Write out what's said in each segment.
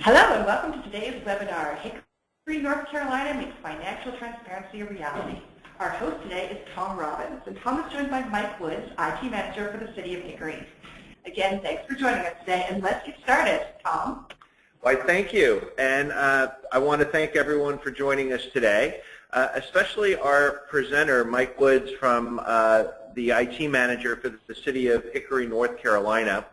Hello and welcome to today's webinar, Hickory, North Carolina makes financial transparency a reality. Our host today is Tom Robbins, and Tom is joined by Mike Woods, IT Manager for the City of Hickory. Again, thanks for joining us today, and let's get started. Tom? Why, thank you, and I want to thank everyone for joining us today, especially our presenter, Mike Woods, from the IT Manager for the City of Hickory, North Carolina.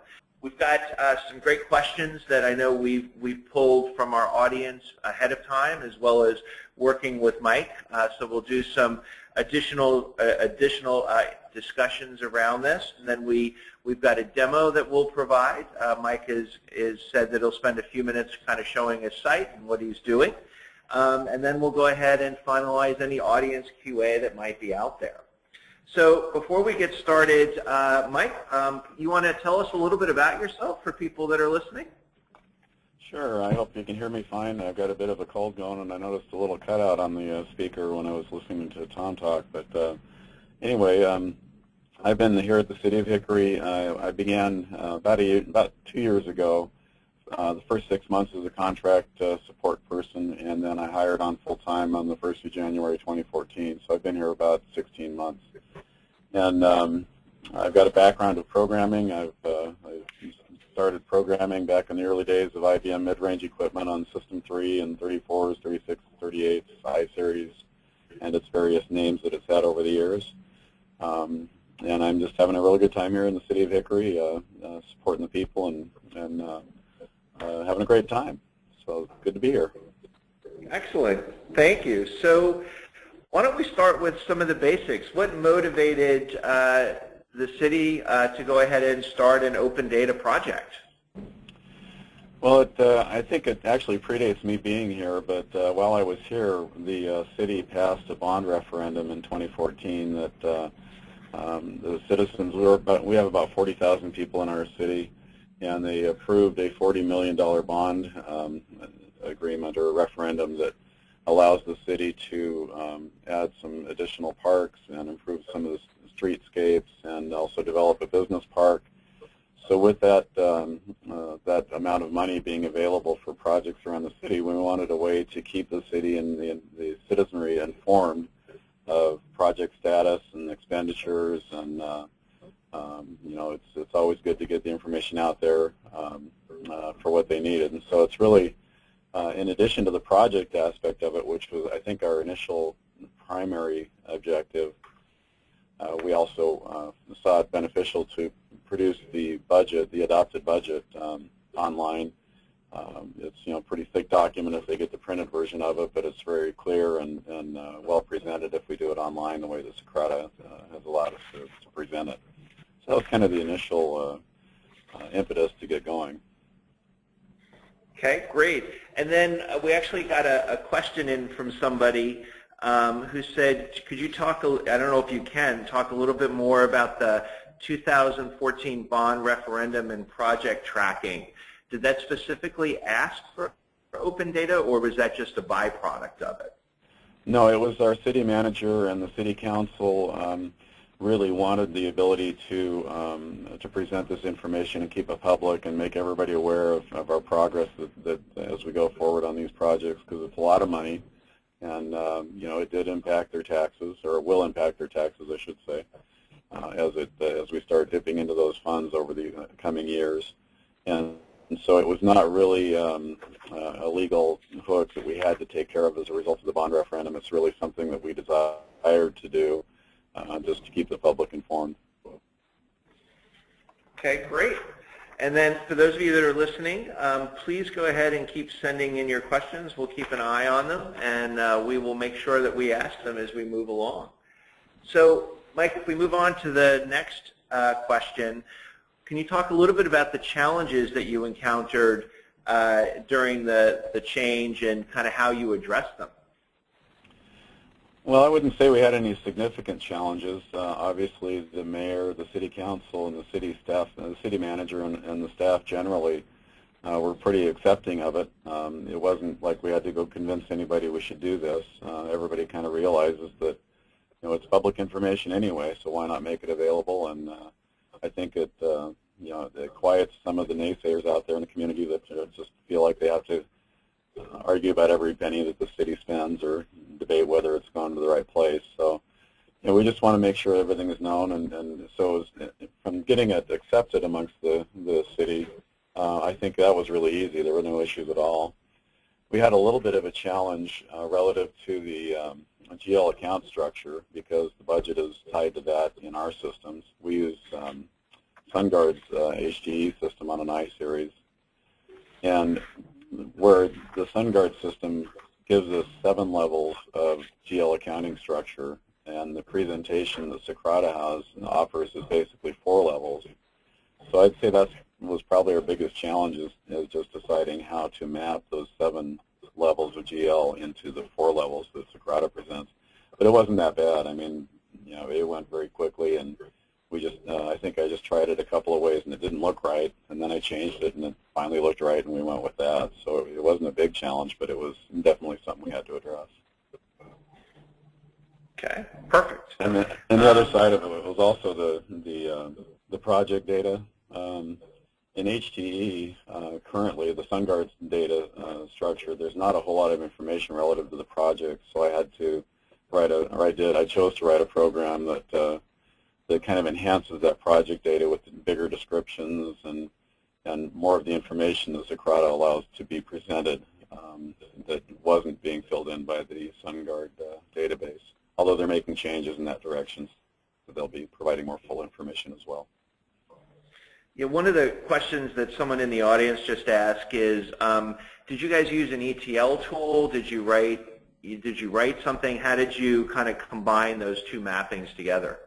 We've got some great questions that I know we've pulled from our audience ahead of time, as well as working with Mike. So we'll do some additional discussions around this, and then we've got a demo that we'll provide. Mike has said that he'll spend a few minutes kind of showing his site and what he's doing, and then we'll go ahead and finalize any audience QA that might be out there. So before we get started, Mike, you want to tell us a little bit about yourself for people that are listening? Sure. I hope you can hear me fine. I've got a bit of a cold going, and I noticed a little cutout on the speaker when I was listening to Tom talk. But anyway, I've been here at the City of Hickory. I began about 2 years ago. The first 6 months as a contract support person, and then I hired on full-time on the 1st of January 2014. So I've been here about 16 months. And I've got a background of programming. I started programming back in the early days of IBM mid-range equipment on System 3 and 34s, 36s, 38s, I-Series, and its various names that it's had over the years. And I'm just having a really good time here in the City of Hickory, supporting the people and having a great time. So good to be here. Excellent. Thank you. So why don't we start with some of the basics? What motivated the city to go ahead and start an open data project? Well, I think it actually predates me being here, but while I was here, the city passed a bond referendum in 2014 that the citizens, we have about 40,000 people in our city, and they approved a $40 million bond agreement or referendum that allows the city to add some additional parks and improve some of the streetscapes and also develop a business park. So with that that amount of money being available for projects around the city, we wanted a way to keep the city and the citizenry informed of project status and expenditures, and you know, it's always good to get the information out there for what they needed. And so it's really, in addition to the project aspect of it, which was, I think, our initial primary objective, we also saw it beneficial to produce the budget, the adopted budget, online. It's, you know, a pretty thick document if they get the printed version of it, but it's very clear and well presented if we do it online the way that Socrata has allowed us to present it. So that was kind of the initial impetus to get going. Okay, great. And then we actually got a question in from somebody who said, could you talk, I don't know if you can, talk a little bit more about the 2014 bond referendum and project tracking. Did that specifically ask for open data, or was that just a byproduct of it? No, it was our city manager and the city council really wanted the ability to present this information and keep it public and make everybody aware of our progress that as we go forward on these projects, because it's a lot of money, and you know, it did impact their taxes, or it will impact their taxes, I should say, as we start dipping into those funds over the coming years. And so it was not really a legal hook that we had to take care of as a result of the bond referendum. It's really something that we desired to do just to keep the public informed. Okay, great. And then for those of you that are listening, please go ahead and keep sending in your questions. We'll keep an eye on them, and we will make sure that we ask them as we move along. So, Mike, if we move on to the next question, can you talk a little bit about the challenges that you encountered during the change and kind of how you addressed them? Well, I wouldn't say we had any significant challenges. Obviously, the mayor, the city council, and the city staff, the city manager, and the staff generally were pretty accepting of it. It wasn't like we had to go convince anybody we should do this. Everybody kind of realizes that, you know, it's public information anyway, so why not make it available? And I think it it quiets some of the naysayers out there in the community that just feel like they have to argue about every penny that the city spends or debate whether it's gone to the right place. So, we just want to make sure everything is known, and so from getting it accepted amongst the city, I think that was really easy. There were no issues at all. We had a little bit of a challenge relative to the GL account structure because the budget is tied to that in our systems. We use SunGuard's HDE system on an I-series, and where the SunGuard system gives us 7 levels of GL accounting structure, and the presentation that Socrata has and offers is basically 4 levels. So I'd say that was probably our biggest challenge is just deciding how to map those 7 levels of GL into the 4 levels that Socrata presents. But it wasn't that bad. I mean, it went very quickly, and we just, I think I just tried it a couple of ways and it didn't look right, and then I changed it and it finally looked right and we went with that. So it wasn't a big challenge, but it was definitely something we had to address. Okay, perfect. And the other side of it was also the project data. In HTE, currently, the SunGuard's data structure, there's not a whole lot of information relative to the project, so I had to I chose to write a program that kind of enhances that project data with bigger descriptions and more of the information that Socrata allows to be presented that wasn't being filled in by the SunGuard database, although they're making changes in that direction, so they'll be providing more full information as well. Yeah, one of the questions that someone in the audience just asked is, did you guys use an ETL tool? Did you write something? How did you kind of combine those 2 mappings together?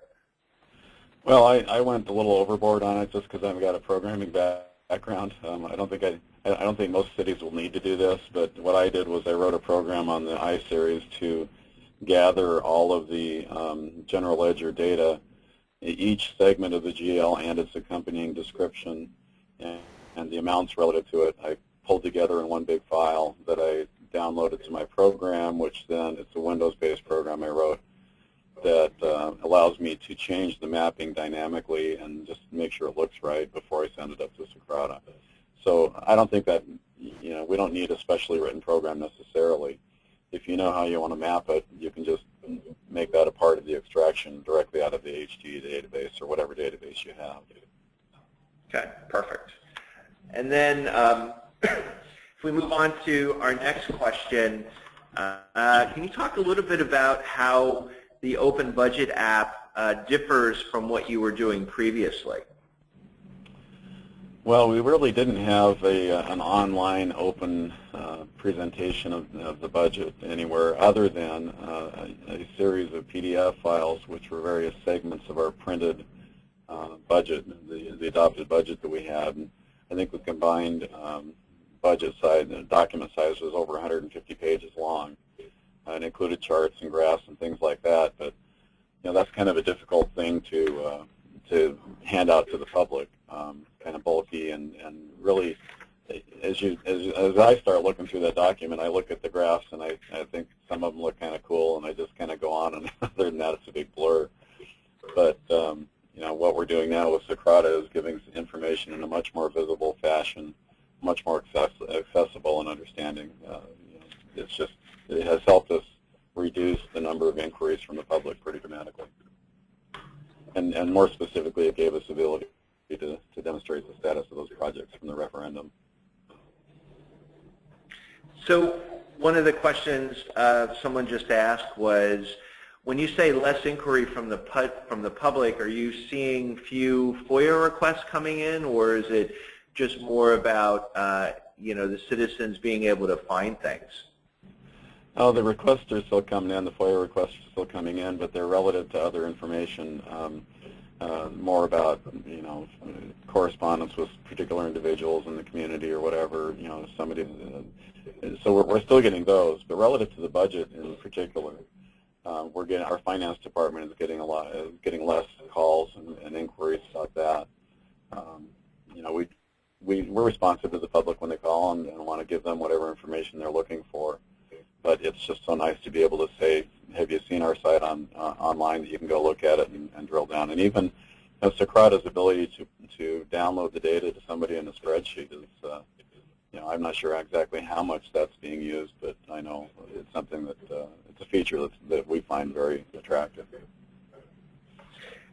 Well, I went a little overboard on it just because I've got a programming background. I don't think most cities will need to do this, but what I did was I wrote a program on the I-series to gather all of the general ledger data, each segment of the GL and its accompanying description and the amounts relative to it. I pulled together in one big file that I downloaded to my program, which then it's a Windows-based program I wrote that allows me to change the mapping dynamically and just make sure it looks right before I send it up to Socrata. So I don't think that, we don't need a specially written program necessarily. If you know how you want to map it, you can just make that a part of the extraction directly out of the HDE database or whatever database you have. Okay, perfect. And then if we move on to our next question, can you talk a little bit about how the Open Budget app differs from what you were doing previously? Well, we really didn't have an online open presentation of the budget anywhere other than a series of PDF files, which were various segments of our printed budget, the adopted budget that we had. And I think the combined budget size, the document size was over 150 pages long. It included charts and graphs and things like that, but that's kind of a difficult thing to hand out to the public, kind of bulky, and really, as I start looking through that document, I look at the graphs and I think some of them look kind of cool, and I just kind of go on, and other than that, it's a big blur. But what we're doing now with Socrata is giving information in a much more visible fashion, much more accessible and understanding. It has helped us reduce the number of inquiries from the public pretty dramatically. And more specifically, it gave us the ability to demonstrate the status of those projects from the referendum. So one of the questions someone just asked was, when you say less inquiry from the public, are you seeing few FOIA requests coming in, or is it just more about the citizens being able to find things? Oh, the requests are still coming in. The FOIA requests are still coming in, but they're relative to other information, more about correspondence with particular individuals in the community or whatever. Somebody. So we're still getting those, but relative to the budget in particular, our finance department is getting less calls and inquiries about that. We're responsive to the public when they call and want to give them whatever information they're looking for. But it's just so nice to be able to say, have you seen our site online that you can go look at it and drill down. And even Socrata's ability to download the data to somebody in a spreadsheet is, I'm not sure exactly how much that's being used, but I know it's something that it's a feature that we find very attractive.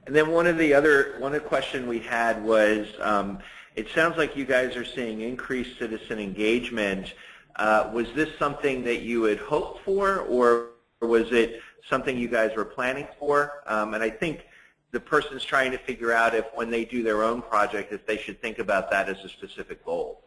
And then one of the question we had was, it sounds like you guys are seeing increased citizen engagement. Was this something that you had hoped for, or was it something you guys were planning for? And I think the person's trying to figure out if when they do their own project, if they should think about that as a specific goal.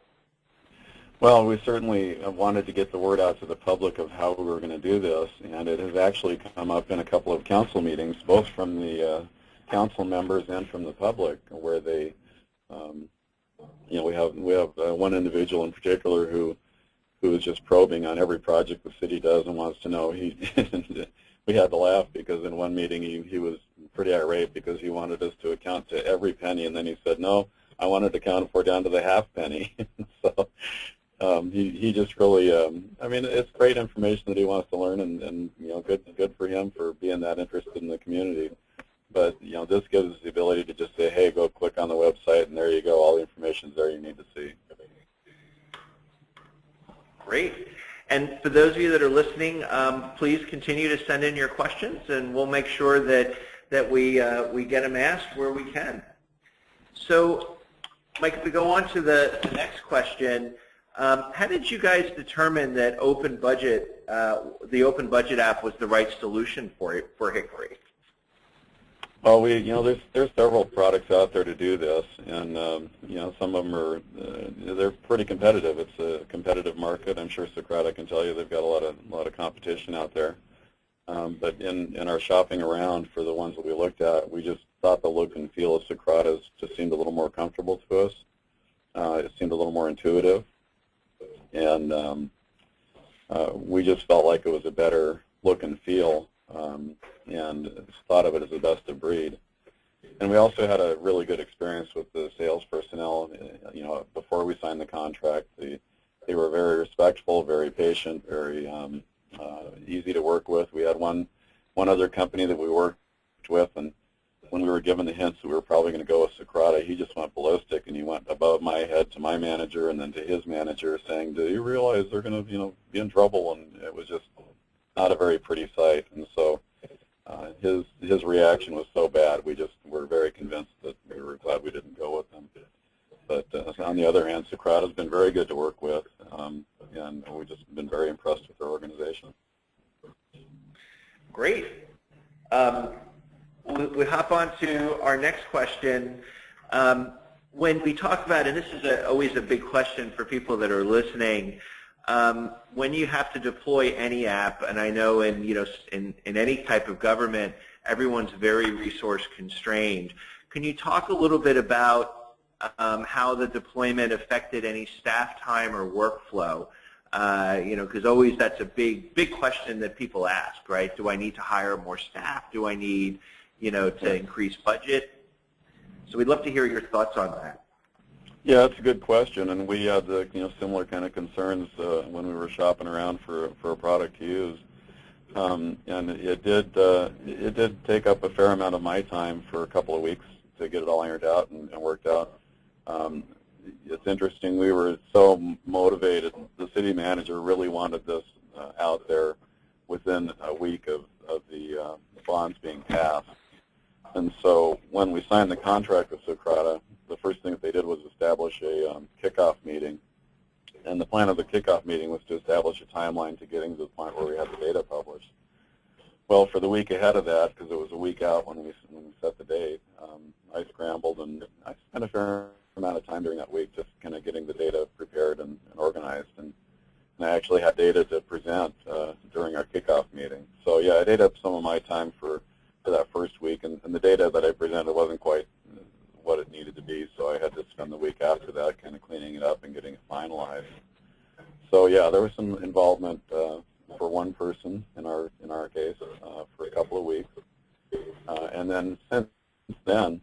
Well, we certainly wanted to get the word out to the public of how we were going to do this, and it has actually come up in a couple of council meetings, both from the council members and from the public, where they, we have one individual in particular who is just probing on every project the city does and wants to know. We had to laugh because in one meeting he was pretty irate because he wanted us to account to every penny, and then he said, no, I wanted to account for down to the half penny. So he just really, it's great information that he wants to learn, and good for him for being that interested in the community. But this gives us the ability to just say, hey, go click on the website, and there you go, all the information's there you need to see. Great. And for those of you that are listening, please continue to send in your questions, and we'll make sure that we get them asked where we can. So, Mike, if we go on to the next question, how did you guys determine that the Open Budget app was the right solution for Hickory? Well, there's several products out there to do this, and some of them are they're pretty competitive. It's a competitive market. I'm sure Socrata can tell you they've got a lot of competition out there. But in our shopping around for the ones that we looked at, we just thought the look and feel of Socrata's just seemed a little more comfortable to us. It seemed a little more intuitive, and we just felt like it was a better look and feel. And thought of it as the best of breed. And we also had a really good experience with the sales personnel. Before we signed the contract, they were very respectful, very patient, very easy to work with. We had one other company that we worked with, and when we were given the hints that we were probably going to go with Socrata, he just went ballistic, and he went above my head to my manager and then to his manager saying, do you realize they're going to be in trouble? And it was just not a very pretty sight. And so his reaction was so bad, we just were very convinced that we were glad we didn't go with them. But on the other hand, Socrata has been very good to work with, and we've just been very impressed with their organization. Great. We hop on to our next question. When we talk about, and this is always a big question for people that are listening, when you have to deploy any app, and I know in any type of government, everyone's very resource constrained. Can you talk a little bit about how the deployment affected any staff time or workflow? Because always that's a big question that people ask, right? Do I need to hire more staff? Do I need, to increase budget? So we'd love to hear your thoughts on that. Yeah, that's a good question, and we had the similar kind of concerns when we were shopping around for a product to use, and it did take up a fair amount of my time for a couple of weeks to get it all ironed out and worked out. It's interesting, we were so motivated. The city manager really wanted this out there within a week of the bonds being passed, and so when we signed the contract with Socrata, the first thing that they did was establish a kickoff meeting, and the plan of the kickoff meeting was to establish a timeline to getting to the point where we had the data published. Well, for the week ahead of that, because it was a week out when we set the date, I scrambled, and I spent a fair amount of time during that week just kind of getting the data prepared and organized, and I actually had data to present during our kickoff meeting. So yeah, it ate up some of my time for that first week, and the data that I presented wasn't quite what it needed to be, so I had to spend the week after that kind of cleaning it up and getting it finalized. So yeah, there was some involvement for one person in our case for a couple of weeks, and then since then,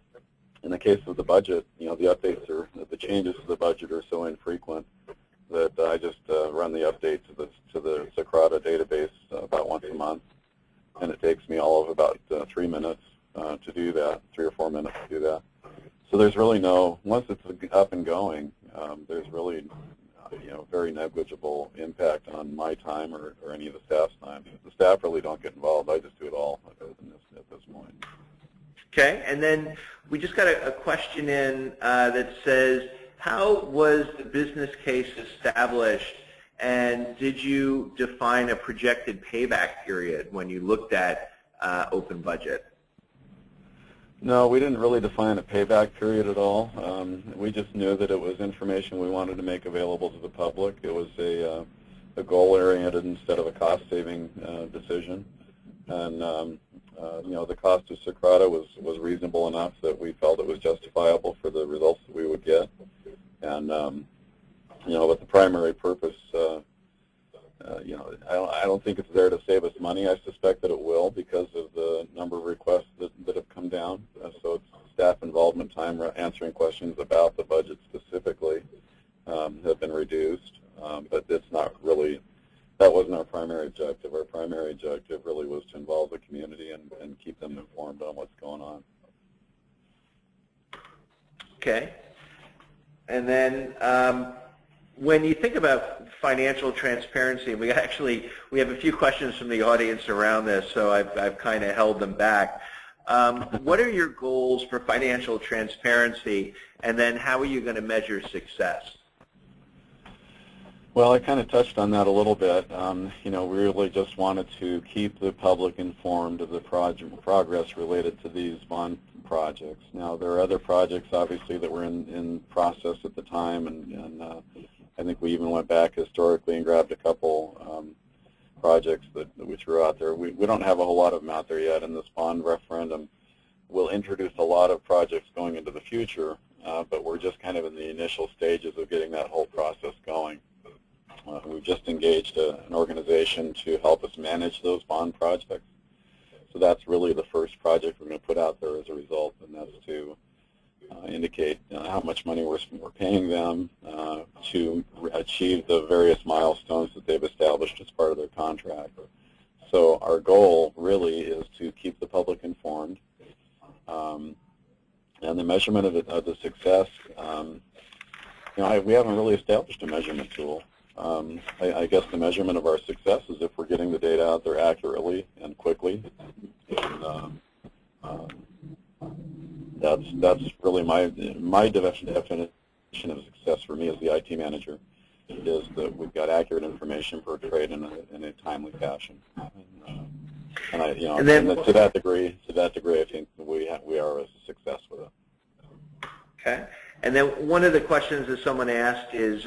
in the case of the budget, the updates the changes to the budget are so infrequent that I just run the update to the Socrata database about once a month, and it takes me all of about 3 minutes to do that, 3 or 4 minutes to do that. So there's really no, once it's up and going, there's really very negligible impact on my time or any of the staff's time. The staff really don't get involved. I just do it all at this point. Okay, and then we just got a question in that says, how was the business case established, and did you define a projected payback period when you looked at open budget? No, we didn't really define a payback period at all. We just knew that it was information we wanted to make available to the public. It was a goal-oriented instead of a cost-saving decision. And the cost of Socrata was reasonable enough that we felt it was justifiable for the results that we would get. And but the primary purpose, I don't think it's there to save us money. I suspect that it will because of the number of requests that have come down. So it's staff involvement time answering questions about the budget specifically have been reduced. But it's not really, that wasn't our primary objective. Our primary objective really was to involve the community and keep them informed on what's going on. Okay. And then when you think about financial transparency, we have a few questions from the audience around this, so I've kind of held them back. What are your goals for financial transparency, and then how are you going to measure success? Well, I kind of touched on that a little bit. We really just wanted to keep the public informed of the progress related to these bond projects. Now, there are other projects, obviously, that were in process at the time, and I think we even went back historically and grabbed a couple projects that we threw out there. We don't have a whole lot of them out there yet, and this bond referendum will introduce a lot of projects going into the future, but we're just kind of in the initial stages of getting that whole process going. We've just engaged an organization to help us manage those bond projects. So that's really the first project we're going to put out there as a result, and that's to indicate how much money we're paying them to achieve the various milestones that they've established as part of their contract. So our goal really is to keep the public informed, and the measurement of the success. We haven't really established a measurement tool. I guess the measurement of our success is if we're getting the data out there accurately and quickly. And, that's really my definition of success for me as the IT manager, is that we've got accurate information portrayed in a timely fashion. And to that degree, I think we are a success with it. Okay. And then one of the questions that someone asked is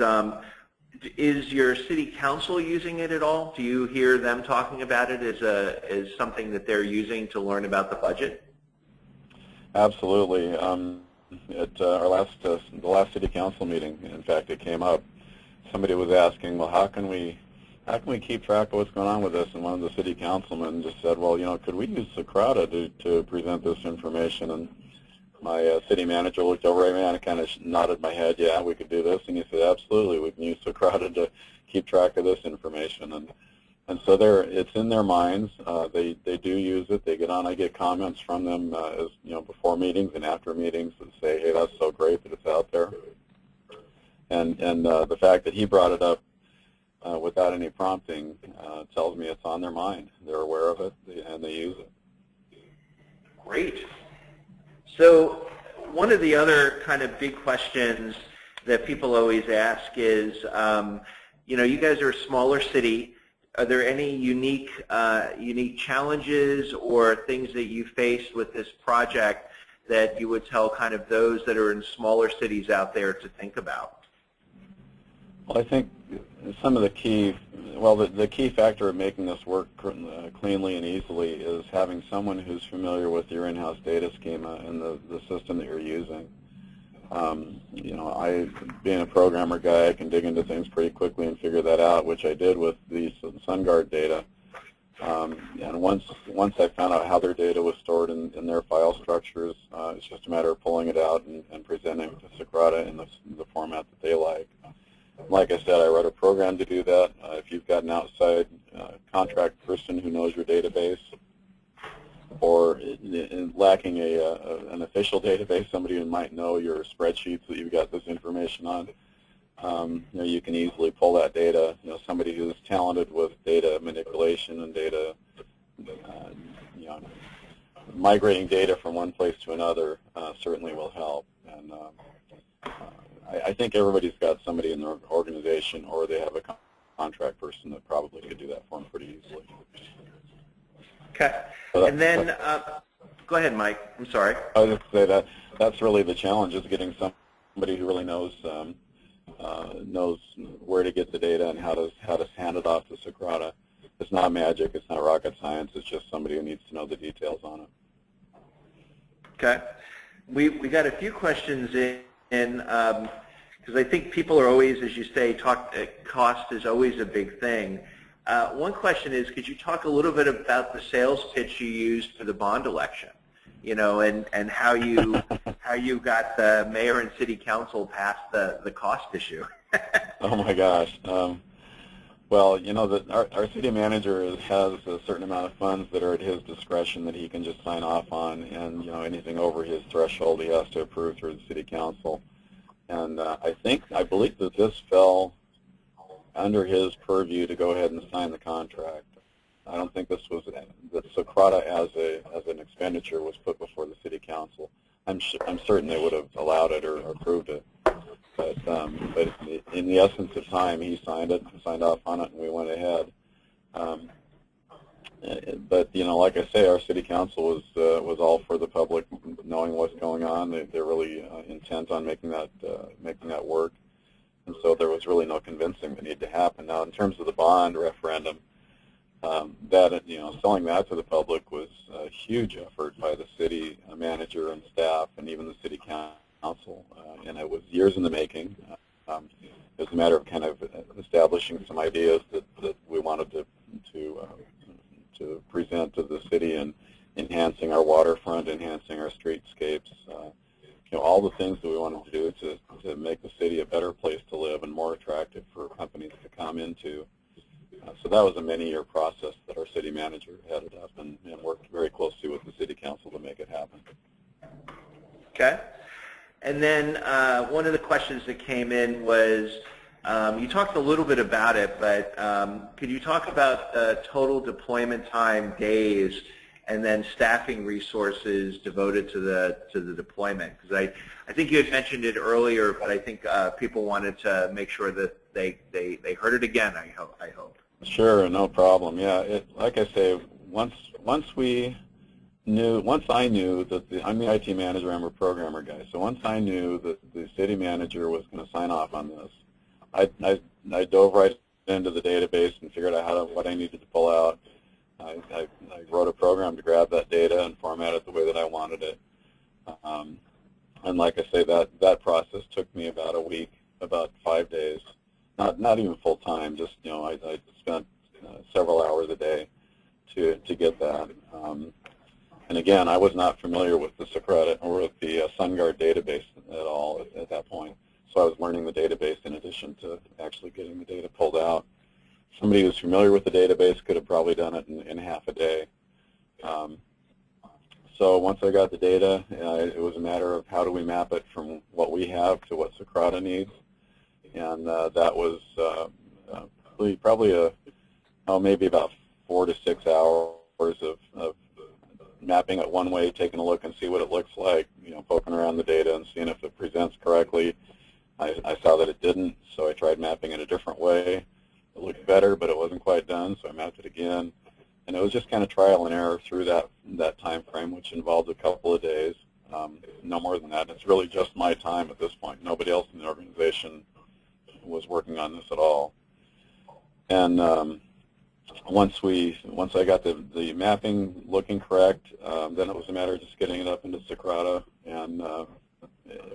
your city council using it at all? Do you hear them talking about it as something that they're using to learn about the budget? Absolutely. At the last city council meeting, in fact, it came up. Somebody was asking, well, how can we keep track of what's going on with this? And one of the city councilmen just said, well, could we use Socrata to present this information? And my city manager looked over at me and kind of nodded my head, yeah, we could do this. And he said, absolutely, we can use Socrata to keep track of this information. And so it's in their minds. They do use it. They get on. I get comments from them before meetings and after meetings that say, hey, that's so great that it's out there. And the fact that he brought it up without any prompting tells me it's on their mind. They're aware of it, and they use it. Great. So one of the other kind of big questions that people always ask is, you guys are a smaller city. Are there any unique challenges or things that you faced with this project that you would tell kind of those that are in smaller cities out there to think about? Well, I think some of the key, the key factor of making this work cleanly and easily is having someone who's familiar with your in-house data schema and the system that you're using. Being a programmer guy, I can dig into things pretty quickly and figure that out, which I did with the SunGuard data. And once I found out how their data was stored in their file structures, it's just a matter of pulling it out and presenting it to Socrata in the format that they like. Like I said, I wrote a program to do that. If you've got an outside contract person who knows your database, or lacking an official database, somebody who might know your spreadsheets that you've got this information on. You can easily pull that data. Somebody who's talented with data manipulation and data, migrating data from one place to another certainly will help. And I think everybody's got somebody in their organization, or they have a contract person that probably could do that for them pretty easily. Okay. So and then, go ahead, Mike. I'm sorry. I was going to say that's really the challenge, is getting somebody who really knows knows where to get the data and how to hand it off to Socrata. It's not magic. It's not rocket science. It's just somebody who needs to know the details on it. Okay. We got a few questions in because I think people are always, as you say, cost is always a big thing. One question is, could you talk a little bit about the sales pitch you used for the bond election? And how you got the mayor and city council past the cost issue. Oh my gosh. Well, our city manager has a certain amount of funds that are at his discretion that he can just sign off on, and anything over his threshold he has to approve through the city council. And I believe that this fell under his purview to go ahead and sign the contract. I don't think this was that Socrata as an expenditure was put before the city council. I'm certain they would have allowed it or approved it. But in the essence of time, he signed off on it, and we went ahead. But like I say, our city council was all for the public knowing what's going on. They're really intent on making that work, and so there was really no convincing that needed to happen. Now, in terms of the bond referendum, selling that to the public was a huge effort by the city manager and staff, and even the city council, and it was years in the making. It was a matter of kind of establishing some ideas that we wanted to present to the city, and enhancing our waterfront, enhancing our streetscapes, all the things that we wanted to do to make the city a better place to live and more attractive for companies to come into. So that was a many-year process that our city manager headed up and worked very closely with the city council to make it happen. Okay. And then one of the questions that came in was, you talked a little bit about it, but could you talk about total deployment time, days, and then staffing resources devoted to the deployment? Because I think you had mentioned it earlier, but I think people wanted to make sure that they heard it again. I hope. Sure, no problem. Yeah, like I say, once I knew that I'm the IT manager, I'm a programmer guy. So once I knew that the city manager was going to sign off on this, I dove right into the database and figured out what I needed to pull out. I wrote a program to grab that data and format it the way that I wanted it. And like I say, that process took me about a week, about 5 days. Not even full time. Just I spent several hours a day to get that. And again, I was not familiar with the Socrata or with the SunGuard database at all at that point. So I was learning the database in addition to actually getting the data pulled out. Somebody who's familiar with the database could have probably done it in half a day. So once I got the data, it was a matter of how do we map it from what we have to what Socrata needs. And that was probably maybe about 4 to 6 hours of mapping it one way, taking a look and see what it looks like, poking around the data and seeing if it presents correctly. I saw that it didn't, so I tried mapping it a different way. It looked better, but it wasn't quite done, so I mapped it again. And it was just kind of trial and error through that time frame, which involved a couple of days, no more than that. It's really just my time at this point. Nobody else in the organization was working on this at all. And once I got the mapping looking correct, then it was a matter of just getting it up into Socrata. And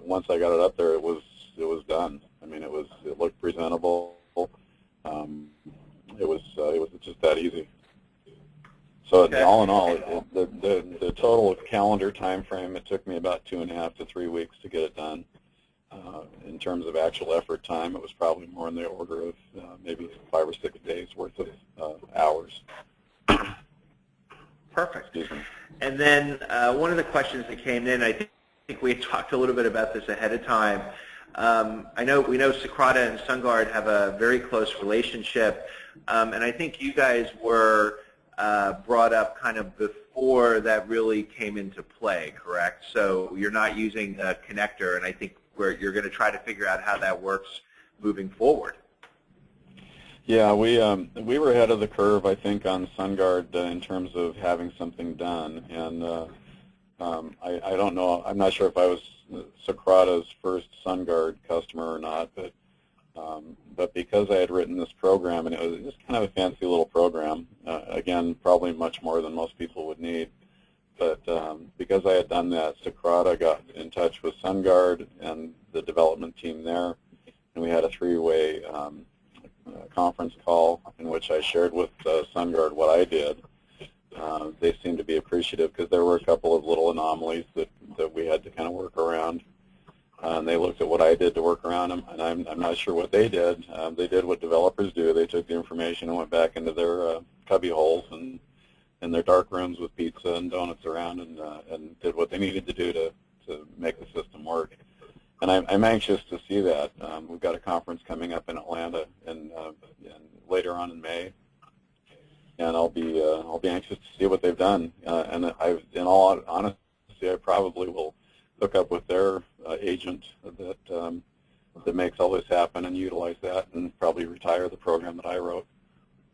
once I got it up there, it was done. I mean, it looked presentable. It was just that easy. So okay. All in all, the total calendar time frame, it took me about 2.5 to 3 weeks to get it done. In terms of actual effort time, it was probably more in the order of maybe 5 or 6 days worth of hours. Perfect. And then one of the questions that came in, I think we had talked a little bit about this ahead of time. We know Socrata and SunGuard have a very close relationship, and I think you guys were brought up kind of before that really came into play, correct? So you're not using a connector, and I think you're going to try to figure out how that works moving forward. Yeah, we were ahead of the curve, I think, on SunGuard in terms of having something done, and I don't know. I'm not sure if I was Socrata's first SunGuard customer or not, but because I had written this program, and it was just kind of a fancy little program, again, probably much more than most people would need, but because I had done that, Socrata got in touch with SunGuard and the development team there, and we had a three-way conference call in which I shared with SunGuard what I did. They seemed to be appreciative because there were a couple of little anomalies that we had to kind of work around. And they looked at what I did to work around them, and I'm not sure what they did. They did what developers do. They took the information and went back into their cubby holes and in their dark rooms with pizza and donuts around and did what they needed to do to make the system work. And I'm anxious to see that. We've got a conference coming up in Atlanta and later on in May, and I'll be anxious to see what they've done. And in all honesty, I probably will hook up with their agent that makes all this happen and utilize that, and probably retire the program that I wrote.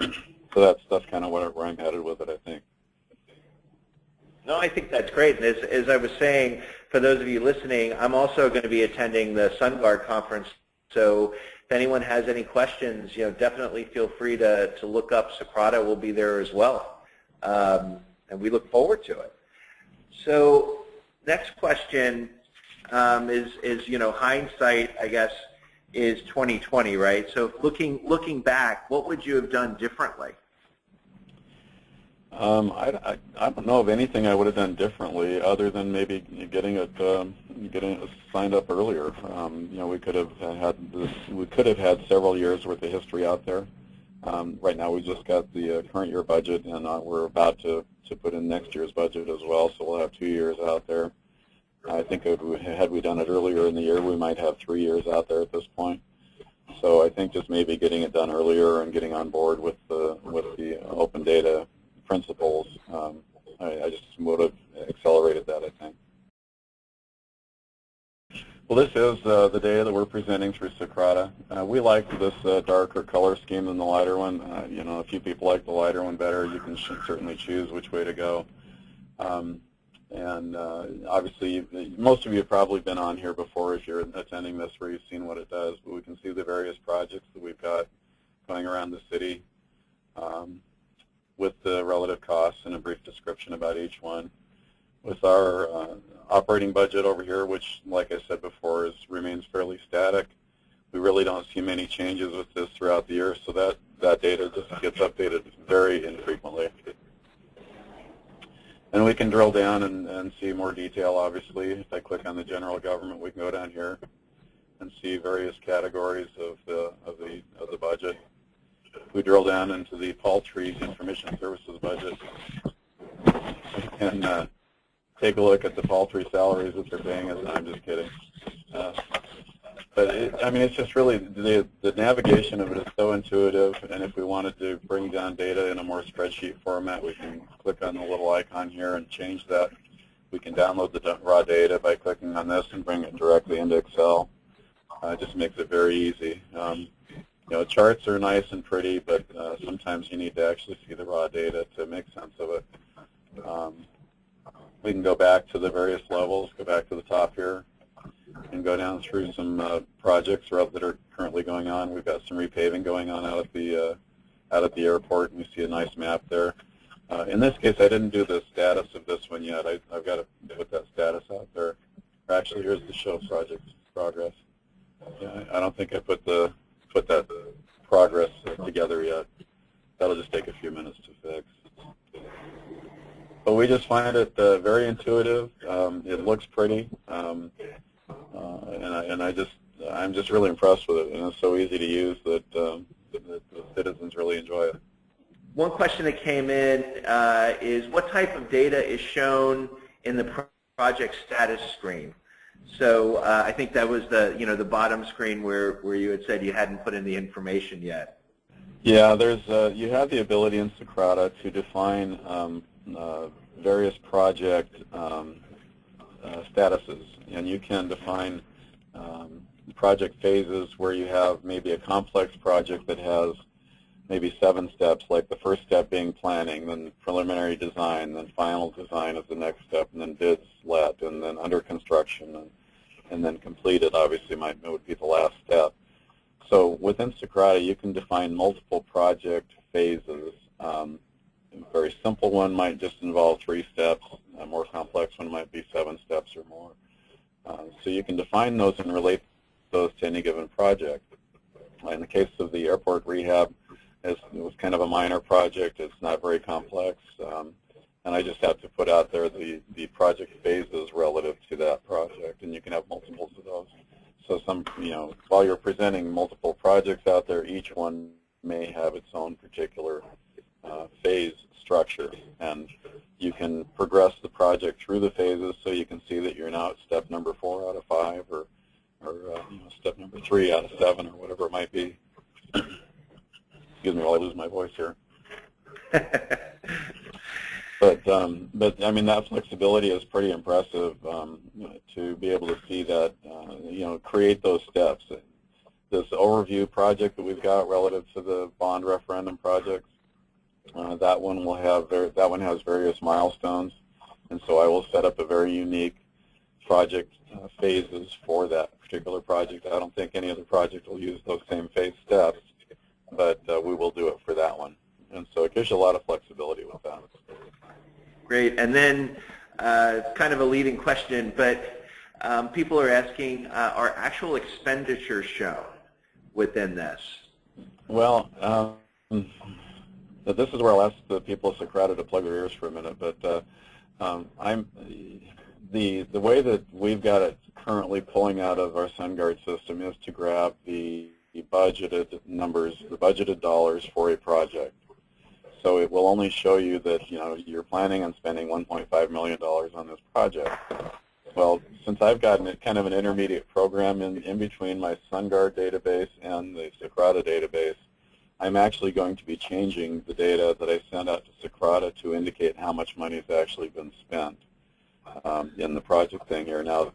So that's kind of where I'm headed with it, I think. No, I think that's great. And as I was saying, for those of you listening, I'm also going to be attending the SunGuard conference. So if anyone has any questions, definitely feel free to look up Socrata. We'll be there as well. And we look forward to it. So next question is hindsight, I guess, is 2020, right? So looking back, what would you have done differently? I don't know of anything I would have done differently other than maybe getting it signed up earlier. We could have had several years worth of history out there. Right now we just got the current year budget, and we're about to put in next year's budget as well, so we'll have 2 years out there. I think had we done it earlier in the year, we might have 3 years out there at this point. So I think just maybe getting it done earlier and getting on board with the open data principles, I just would have accelerated that, I think. Well, this is the data that we're presenting through Socrata. We like this darker color scheme than the lighter one. A few people like the lighter one better. You can certainly choose which way to go. Obviously, most of you have probably been on here before if you're attending this, where you've seen what it does. But we can see the various projects that we've got going around the city, with the relative costs and a brief description about each one. With our operating budget over here, which, like I said before, remains fairly static, we really don't see many changes with this throughout the year, so that data just gets updated very infrequently. And we can drill down and see more detail, obviously. If I click on the general government, we can go down here and see various categories of the budget. We drill down into the Paltry Information Services budget and take a look at the paltry salaries that they're paying us. I'm just kidding. But it's just really, the navigation of it is so intuitive, and if we wanted to bring down data in a more spreadsheet format, we can click on the little icon here and change that. We can download the raw data by clicking on this and bring it directly into Excel. It just makes it very easy. Charts are nice and pretty, but sometimes you need to actually see the raw data to make sense of it. We can go back to the various levels, go back to the top here, and go down through some projects that are currently going on. We've got some repaving going on out at the airport, and we see a nice map there. In this case, I didn't do the status of this one yet. I've got to put that status out there. Actually, here's the show project progress. Yeah, I don't think I put that progress together yet. That'll just take a few minutes to fix. But we just find it very intuitive. It looks pretty, and I'm just really impressed with it. And it's so easy to use that the citizens really enjoy it. one question that came in is what type of data is shown in the project status screen? So I think that was the the bottom screen where you had said you hadn't put in the information yet. Yeah, there's you have the ability in Socrata to define various project statuses, and you can define project phases where you have maybe a complex project that has maybe 7 steps, like the first step being planning, then preliminary design, then final design is the next step, and then bids let, and then under construction, and then completed, obviously, would be the last step. So within Socrata, you can define multiple project phases. A very simple one might just involve 3 steps. A more complex one might be 7 steps or more. So you can define those and relate those to any given project. In the case of the airport rehab, it was kind of a minor project. It's not very complex. And I just have to put out there the project phases relative to that project, and you can have multiples of those. So while you're presenting multiple projects out there, each one may have its own particular phase structure, and you can progress the project through the phases so you can see that you're now at step number 4 out of 5, or step number 3 out of 7, or whatever it might be. Excuse me while I lose my voice here. But I mean, that flexibility is pretty impressive to be able to see that, create those steps. This overview project that we've got relative to the bond referendum projects, that one has various milestones, and so I will set up a very unique project phases for that particular project. I don't think any other project will use those same phase steps, but we will do it for that one. And so it gives you a lot of flexibility with that. Great. And then kind of a leading question, but people are asking, are actual expenditures shown within this? Well, this is where I'll ask the people of Socrata to plug their ears for a minute, but the way that we've got it currently pulling out of our SunGuard system is to grab the budgeted numbers, the budgeted dollars for a project. So it will only show you that you're planning on spending $1.5 million on this project. Well, since I've gotten kind of an intermediate program in between my SunGuard database and the Socrata database, I'm actually going to be changing the data that I send out to Socrata to indicate how much money has actually been spent in the project thing here. Now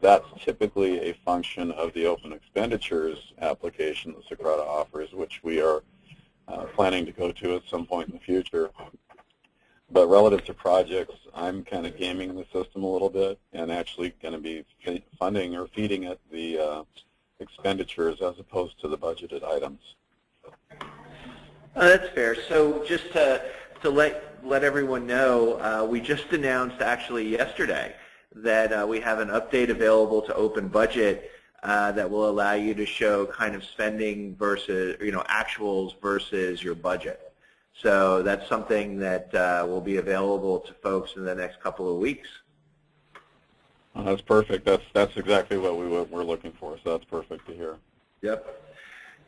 that's typically a function of the open expenditures application that Socrata offers, which we are planning to go to at some point in the future. But relative to projects, I'm kind of gaming the system a little bit and actually going to be funding or feeding it the expenditures as opposed to the budgeted items. That's fair. So just to let everyone know, we just announced actually yesterday that we have an update available to Open Budget that will allow you to show kind of spending versus, actuals versus your budget. So that's something that will be available to folks in the next couple of weeks. That's perfect. That's exactly what we're looking for. So that's perfect to hear. Yep.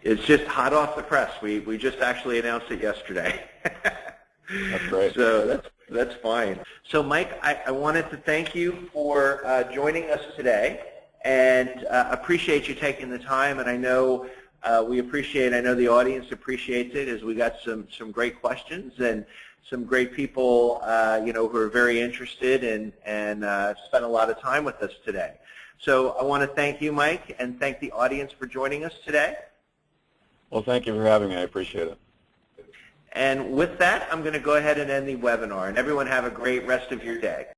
It's just hot off the press. We just actually announced it yesterday. That's great. So that's fine. So Mike, I wanted to thank you for joining us today, and appreciate you taking the time. And I know we appreciate. I know the audience appreciates it, as we got some great questions and some great people who are very interested and spent a lot of time with us today. So I want to thank you, Mike, and thank the audience for joining us today. Well, thank you for having me. I appreciate it. And with that, I'm going to go ahead and end the webinar. And everyone have a great rest of your day.